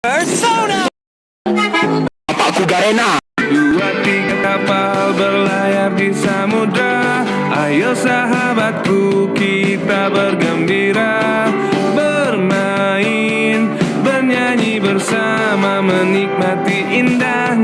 Persona. Bapakku Garena. Dua tiga kapal berlayar di samudra. Ayo sahabatku kita bergembira, bermain, bernyanyi bersama, menikmati indah